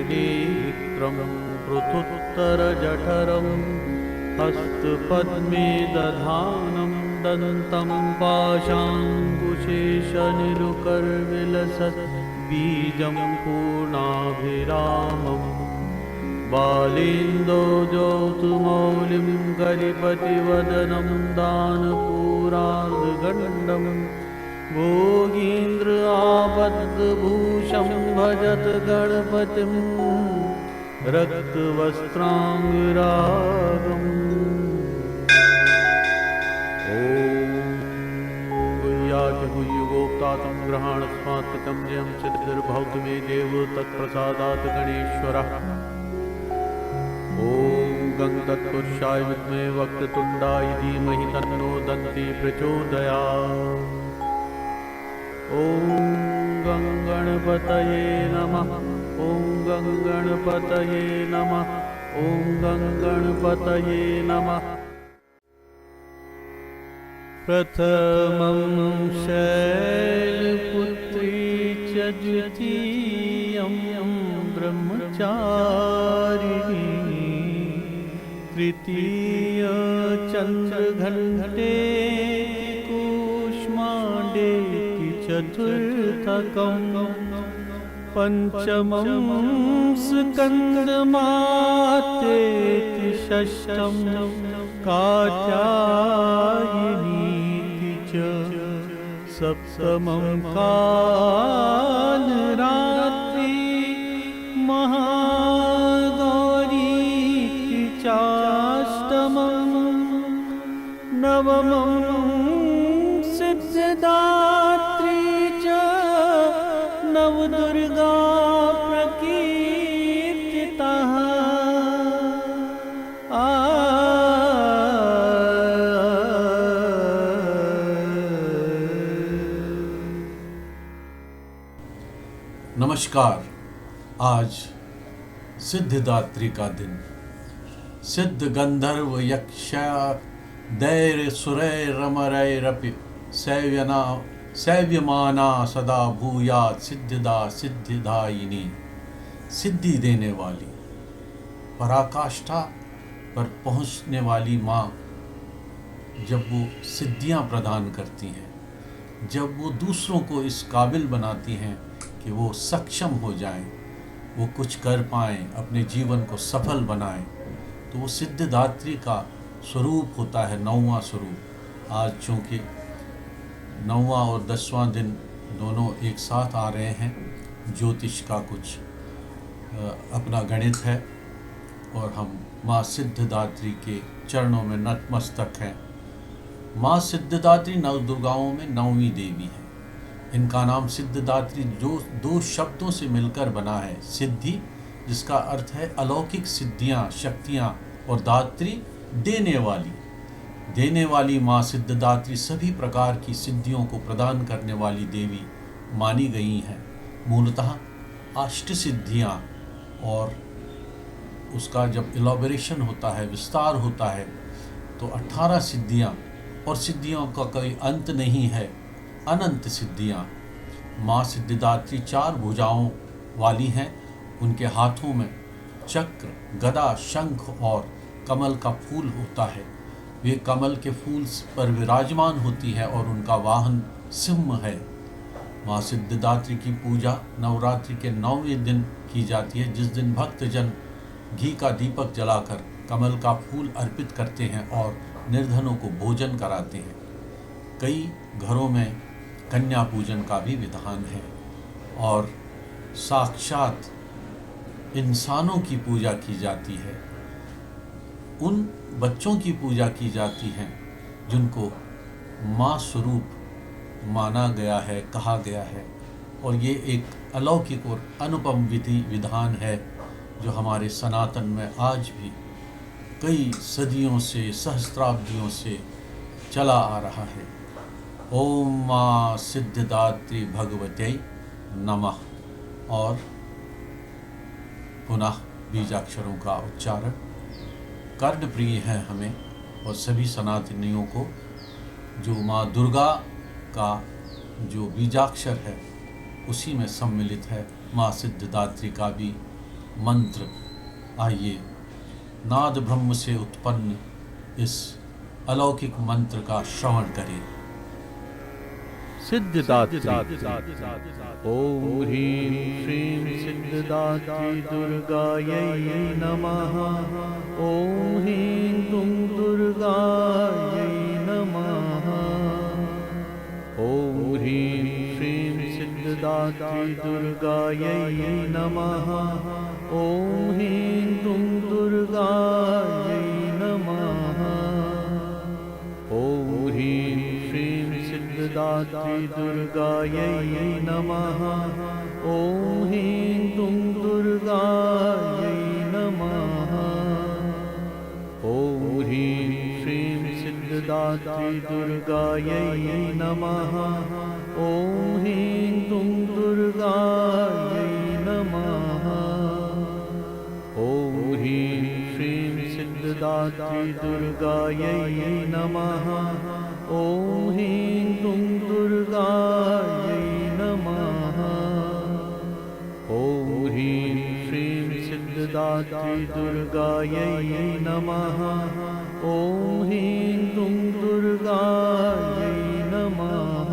त्रिनेत्रं पृथुत्तरजठरं हस्तपद्मे दधानं दन्तं पाशाङ्कुशेषनिरुकर्विलसत् बीजं पूर्णाभिरामम् बालेन्दो ज्योतुमौलिं करिपतिवदनं दानपूरार्धगण्डं भोगीन्द्र आबद्धभूषं भजत गणपतिं रक्तवस्त्राङ्गरागम् गुह्याचगुह्यगोप्तातं ग्रहाणस्मात्तं जयं सिद्धिर्भवतु मे देव तत्प्रसादात् गणेश्वरः। ॐ गं तत्पुरुषाय विद्महे वक्रतुण्डाय धीमहि तन्नो दन्ती प्रचोदयात्। ॐ गं गणपतये नमः। ॐ गं गणपतये नमः। ॐ गं गणपतये नमः। प्रथमं शैलपुत्री च द्वितीयं ब्रह्मचारिणी तृतीय चन्द्रघण्टे कूष्माण्डेति चतुर्थकं पंचमं स्कन्दमातेति षष्ठं कात्यायनीति च सप्तमं कालरात्रि महागौरीति चाष्टमं नवमं सिद्धिदात्री च नवदुर्गा प्रकीर्तितः। नमस्कार। आज सिद्धिदात्री का दिन। सिद्ध गंधर्व यक्ष दैर सुरैरमरैरपि सेव्यमाना सदा भूयात् सिद्धिदा सिद्धिदायिनी। सिद्धि देने वाली, पराकाष्ठा पर पहुँचने वाली माँ जब वो सिद्धियाँ प्रदान करती हैं, जब वो दूसरों को इस काबिल बनाती हैं कि वो सक्षम हो जाएं, वो कुछ कर पाएं, अपने जीवन को सफल बनाएं, तो वो सिद्धिदात्री का स्वरूप होता है, 9वां स्वरूप। आज चूँकि 9वां और 10वां दिन दोनों एक साथ आ रहे हैं, ज्योतिष का कुछ अपना गणित है और हम माँ सिद्धिदात्री के चरणों में नतमस्तक हैं। माँ सिद्धिदात्री नवदुर्गाओं में 9वीं देवी है। इनका नाम सिद्धिदात्री जो 2 शब्दों से मिलकर बना है। सिद्धि जिसका अर्थ है अलौकिक सिद्धियाँ, शक्तियाँ, और दात्री देने वाली माँ सिद्धिदात्री सभी प्रकार की सिद्धियों को प्रदान करने वाली देवी मानी गई हैं। मूलतः अष्ट सिद्धियाँ, और उसका जब इलॉबरेशन होता है, विस्तार होता है, तो 18 सिद्धियाँ, और सिद्धियों का कोई अंत नहीं है, अनंत सिद्धियाँ। माँ सिद्धिदात्री 4 भुजाओं वाली हैं। उनके हाथों में चक्र, गदा, शंख और कमल का फूल होता है। वे कमल के फूल पर विराजमान होती है और उनका वाहन सिंह है। माँ सिद्धिदात्री की पूजा नवरात्रि के 9वें दिन की जाती है, जिस दिन भक्तजन घी का दीपक जलाकर कमल का फूल अर्पित करते हैं और निर्धनों को भोजन कराते हैं। कई घरों में कन्या पूजन का भी विधान है और साक्षात इंसानों की पूजा की जाती है। उन बच्चों की पूजा की जाती है जिनको माँ स्वरूप माना गया है, कहा गया है, और ये एक अलौकिक और अनुपम विधान है जो हमारे सनातन में आज भी कई सदियों से, सहस्त्राब्दियों से चला आ रहा है। ओम माँ सिद्धिदात्री भगवत्यै नमः। और पुनः बीजाक्षरों का उच्चारण कर्णप्रिय है हमें और सभी सनातनियों को। जो माँ दुर्गा का जो बीजाक्षर है उसी में सम्मिलित है माँ सिद्धिदात्री का भी मंत्र। आइए नाद ब्रह्म से उत्पन्न इस अलौकिक मंत्र का श्रवण करें। सिद्धदात्री। ओम ह्रीं श्रीं सिद्धदात्री दुर्गायै नमः। ओम ह्रीं दुं दुर्गायै नमः। ओम ह्रीं श्रीं सिद्धदात्री दुर्गायै नमः। ओम ह्रीं दुं दुर्गायै नमः। ओम ह्रीं श्रीं सिद्धदात्री दुर्गायै नमः। ओम ह्रीं दुं दुर्गायै नमः। ओम ह्रीं श्रीं सिद्धदात्री दुर्गायै नमः। ओम ह्रीं दुं दुर्गायै नमः। ओम ह्रीं श्रीं सिद्धदात्री दुर्गायै नमः। ओम ह्रीं दुं दुर्गायै नमः। ओम ह्रीं श्रीं सिद्धदात्री दुर्गायै नमः। ओम ह्रीं दुं दुर्गायै नमः।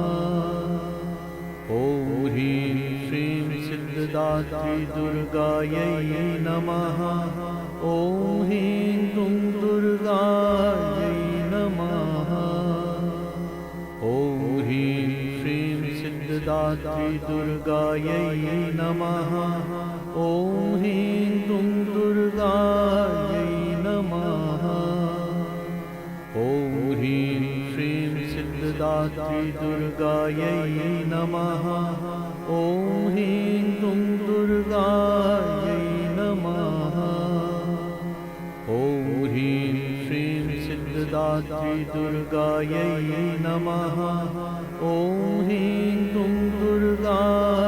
ओम ह्रीं श्रीं सिद्धदात्री दुर्गायै नमः। ओम ह्रीं दुं दुर्गायै नमः। ओम ह्रीं श्रीं सिद्धदात्री दुर्गायै नमः। ओम ह्रीं दुं दुर्गायै नमः। ओम ह्रीं श्रीं सिद्धदात्री दुर्गायै नमः। ओम ह्रीं दुं दुर्गायै नमः। ओम ह्रीं श्रीं सिद्धदात्री दुर्गायै नमः। ओम ह्रीं दुं दुर्गायै